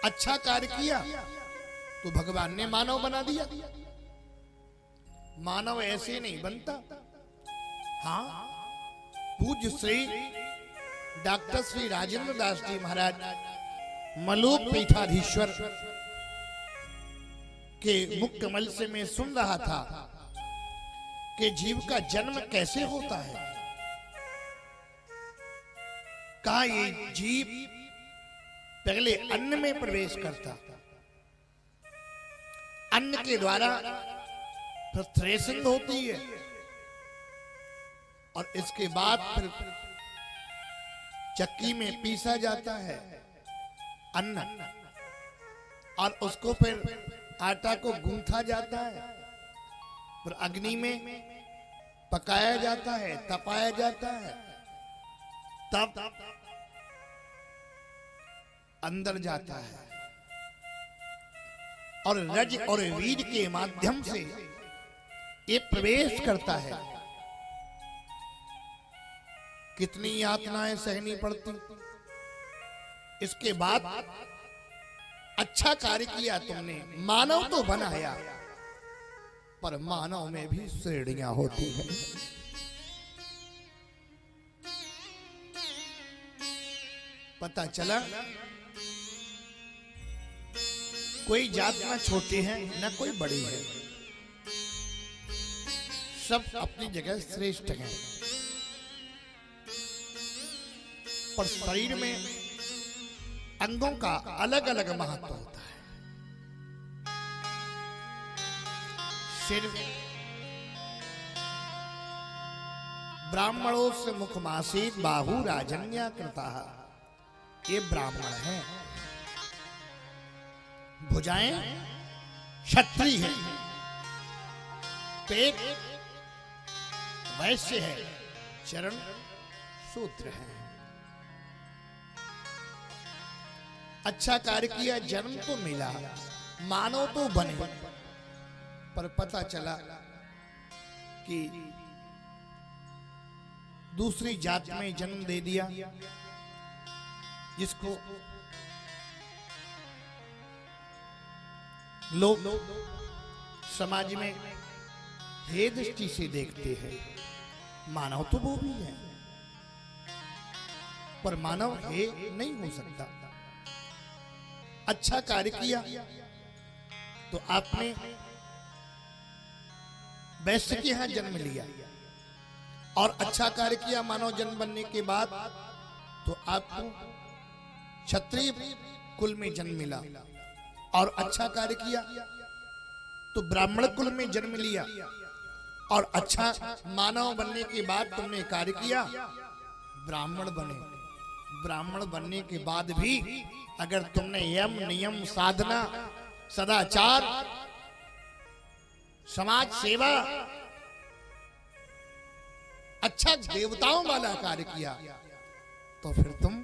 अच्छा कार्य किया तो भगवान ने मानव बना दिया। मानव ऐसे नहीं बनता। हाँ, पूज्य श्री डॉक्टर श्री राजेंद्र दास जी महाराज मलूक पीठाधीश्वर के मुख कमल से मैं सुन रहा था कि जीव का जन्म कैसे होता है। कहा ये जीव पहले अन्न में प्रवेश करता, अन्न के द्वारा फिर थ्रेसिंग होती है और इसके बाद फिर चक्की में पीसा जाता है अन्न, और उसको फिर आटा को गूंथा जाता है, फिर अग्नि में पकाया जाता है, तपाया जाता है, तब अंदर जाता है और रज और वीर के माध्यम से ये प्रवेश करता है। कितनी यातनाएं सहनी पड़ती। इसके बाद अच्छा कार्य किया तुमने, मानव तो बनाया, पर मानव में भी श्रेणियां होती है। पता चला कोई जात ना छोटी है ना कोई बड़ी है, सब अपनी जगह श्रेष्ठ हैं, पर शरीर में अंगों का अलग अलग महत्व होता है। सिर ब्राह्मणों से मुखमासीत बाहु राजन्या कृता, ये ब्राह्मण है। भुजाएं क्षत्रिय है, पेट वैश्य है, चरण शूद्र है। अच्छा कार्य किया, जन्म तो मिला, मानव तो बने, पर पता चला कि दूसरी जात में जन्म दे दिया, जिसको लोग समाज में हे दृष्टि से देखते हैं। मानव तो वो भी है, पर मानव हे नहीं हो सकता। अच्छा कार्य किया तो आपने वैश्य के यहां जन्म लिया, और अच्छा कार्य किया मानव जन्म बनने के बाद तो आपको क्षत्रिय कुल में जन्म मिला, और अच्छा कार्य किया तो ब्राह्मण कुल में जन्म लिया, और अच्छा मानव बनने के बाद तुमने कार्य किया ब्राह्मण बने। ब्राह्मण बनने के बाद भी अगर तुमने यम नियम साधना सदाचार समाज सेवा अच्छा देवताओं वाला कार्य किया, तो फिर तुम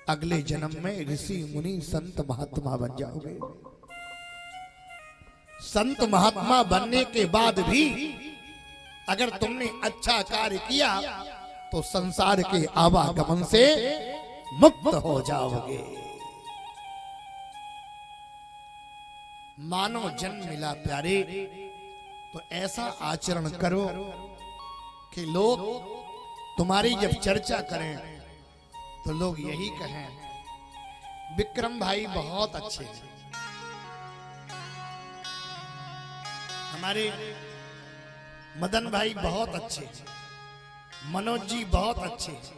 अगले जन्म में ऋषि मुनि संत महात्मा बन जाओगे। संत महात्मा बनने के बाद भी अगर तुमने अच्छा कार्य किया तो संसार के आवागमन से मुक्त हो जाओगे। मानव जन्म मिला प्यारे, तो ऐसा आचरण करो कि लोग तुम्हारी जब चर्चा करें तो लोग यही कहें विक्रम भाई बहुत अच्छे हैं, हमारे मदन भाई बहुत अच्छे हैं, मनोज जी बहुत अच्छे हैं,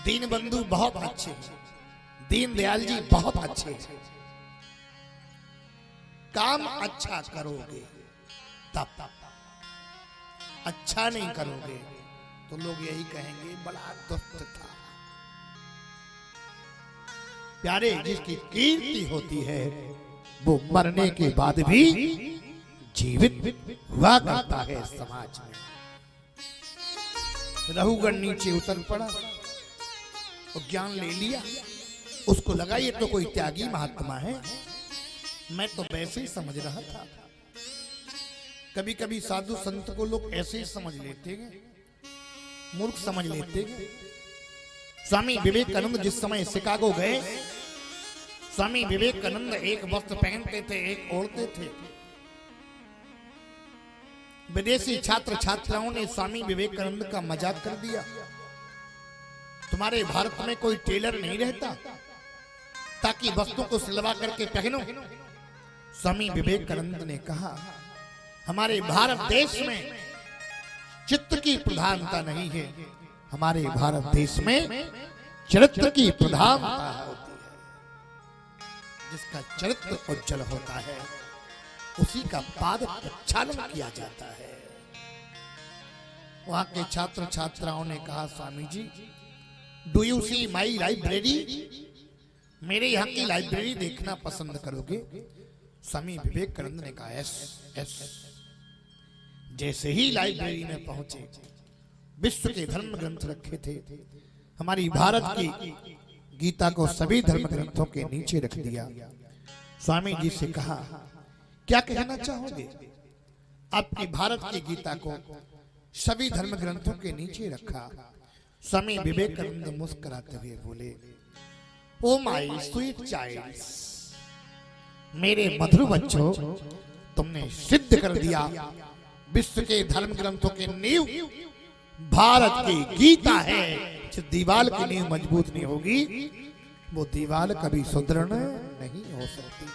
दीन बंधु बहुत अच्छे हैं, दीन दयाल जी बहुत अच्छे हैं। काम अच्छा करोगे तब, अच्छा नहीं करोगे तो लोग यही कहेंगे बड़ा दुष्ट था। प्यारे, जिसकी कीर्ति होती है वो मरने के बाद भी जीवित हुआ करता है समाज में। रहुगण नीचे उतर पड़ा और ज्ञान ले लिया, उसको लगा ये तो कोई त्यागी महात्मा है, मैं तो वैसे ही समझ रहा था। कभी कभी साधु संत को लोग ऐसे ही समझ लेते हैं, मूर्ख समझ लेते हैं। स्वामी विवेकानंद जिस समय शिकागो गए, स्वामी विवेकानंद एक वस्त्र पहनते थे, एक ओढ़ते थे। विदेशी छात्र छात्राओं ने स्वामी विवेकानंद का मजाक कर दिया, तुम्हारे भारत में कोई टेलर नहीं रहता ताकि वस्तु को सिलवा करके पहनो। स्वामी विवेकानंद ने कहा, हमारे भारत देश में चित्र की प्रधानता नहीं है, हमारे भारत देश में चरित्र की प्रधानता होती है। जिसका चरित्र उज्जवल होता है उसी का पाद प्रक्षालन किया जाता है। वहां के छात्र छात्राओं ने कहा, Swami ji, do you see my library, मेरे यहाँ की लाइब्रेरी देखना पसंद करोगे? स्वामी विवेकानंद ने कहा, यस यस। जैसे ही लाइब्रेरी में पहुंचे, विश्व के धर्म ग्रंथ रखे थे, हमारी भारत की गीता को सभी धर्म ग्रंथों के नीचे रख दिया। स्वामी जी से कहा, क्या कहना चाहोगे? आपकी भारत की गीता को सभी धर्म ग्रंथों के नीचे रखा। स्वामी विवेकानंद मुस्कुराते हुए बोले, ओ माय स्वीट चाइल्ड्स, मेरे मधुर बच्चों, तुमने सिद्ध कर दिया विश्व के धर्म ग्रंथों के नींव भारत की गीता है। जिस दीवार की नींव मजबूत नहीं होगी, वो दीवार कभी सुदृढ़ नहीं हो सकती।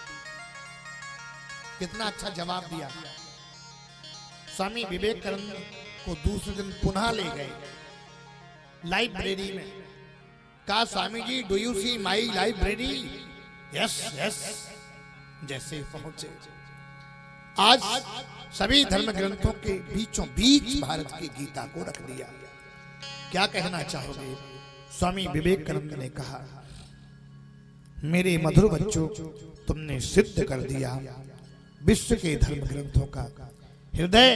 कितना अच्छा जवाब दिया। स्वामी विवेकानंद को दूसरे दिन पुनः ले गए लाइब्रेरी में। कहा, Swami ji, do you see my library? Yes yes. जैसे पहुंचे, आज सभी धर्म ग्रंथों के बीचों बीच भारत की गीता को रख दिया। क्या कहना चाहोगे? स्वामी विवेकानंद ने कहा, मेरे मधुर बच्चों, तुमने सिद्ध कर दिया विश्व के धर्म ग्रंथों का हृदय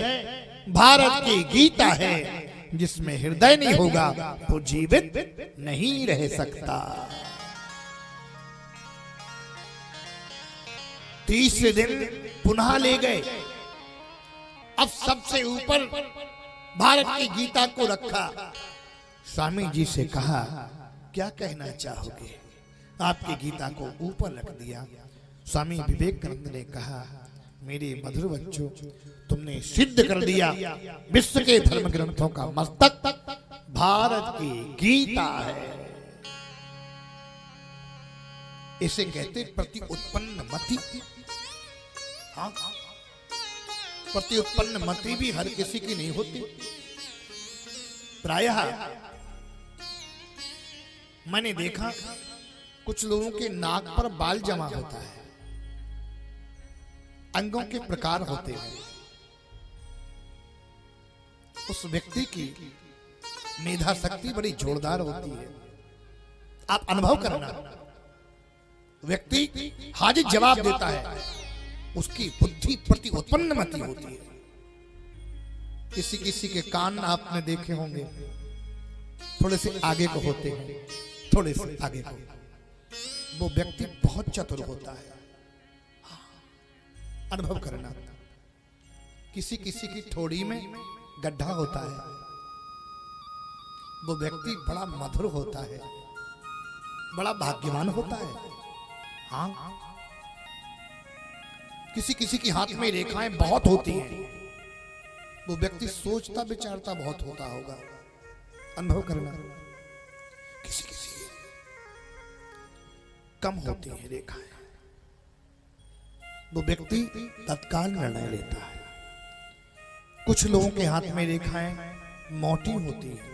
भारत की गीता है। जिसमें हृदय नहीं होगा वो जीवित नहीं रह सकता। तीसरे दिन पुनः ले गए। अब सबसे ऊपर भारत की गीता को रखा। स्वामी जी से कहा, क्या कहना चाहोगे? आपकी गीता को ऊपर रख दिया। स्वामी विवेकानंद ने कहा, मेरे मधुर बच्चों, तुमने सिद्ध कर दिया विश्व के धर्म ग्रंथों का मस्तक भारत की गीता है। इसे कहते प्रति उत्पन्न मति। हाँ, प्रति उत्पन्न मति भी हर किसी की नहीं होती। प्रायः मैंने देखा कुछ लोगों के नाक पर बाल जमा होता है, अंगों के प्रकार होते हैं। उस व्यक्ति की मेधा शक्ति बड़ी जोरदार होती है। आप अनुभव करना, व्यक्ति हाजिर जवाब देता है, उसकी बुद्धि प्रति उत्पन्न मति होती है। किसी किसी के कान आपने देखे होंगे, थोड़े से आगे को होते हैं, थोड़े से आगे को। वो व्यक्ति बहुत चतुर होता है। अनुभव करना। किसी किसी की ठोड़ी में गड्ढा होता है, वो व्यक्ति बड़ा मधुर होता है, बड़ा भाग्यवान होता है। हाँ, किसी किसी की हाथ में रेखाएं बहुत होती हैं, वो व्यक्ति सोचता विचारता बहुत होता होगा। अनुभव करना। किसी किसी कम होती है रेखाएं, वो व्यक्ति तत्काल निर्णय लेता है। कुछ लोगों के हाथ में रेखाएं मोटी होती है,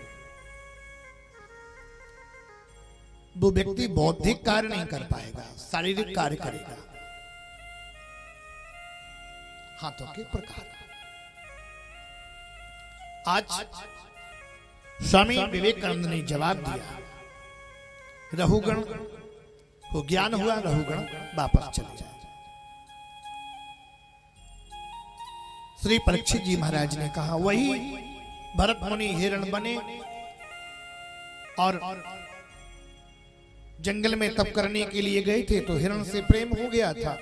वो व्यक्ति बौद्धिक कार्य नहीं कर पाएगा, शारीरिक कार्य करेगा। हाथों के प्रकार। आज स्वामी विवेकानंद ने जवाब दिया। रहुगण को ज्ञान हुआ, रहुगण वापस चले जाए। श्री परीक्षित जी महाराज ने कहा, वही भरत मुनि हिरण बने और जंगल में तप करने के लिए गए थे, तो हिरण से प्रेम हो गया था,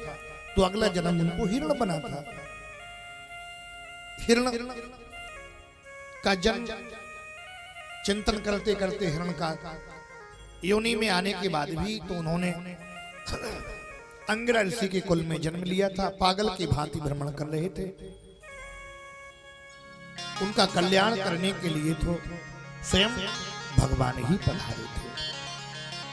तो अगला जन्म उनको हिरण बना था। हिरण का जन्म चिंतन करते करते हिरण का योनि में आने के बाद भी तो उन्होंने अंगिरा ऋषि के कुल में जन्म लिया था। पागल की भांति भ्रमण कर रहे थे। उनका कल्याण करने के लिए तो स्वयं भगवान ही पधारे थे।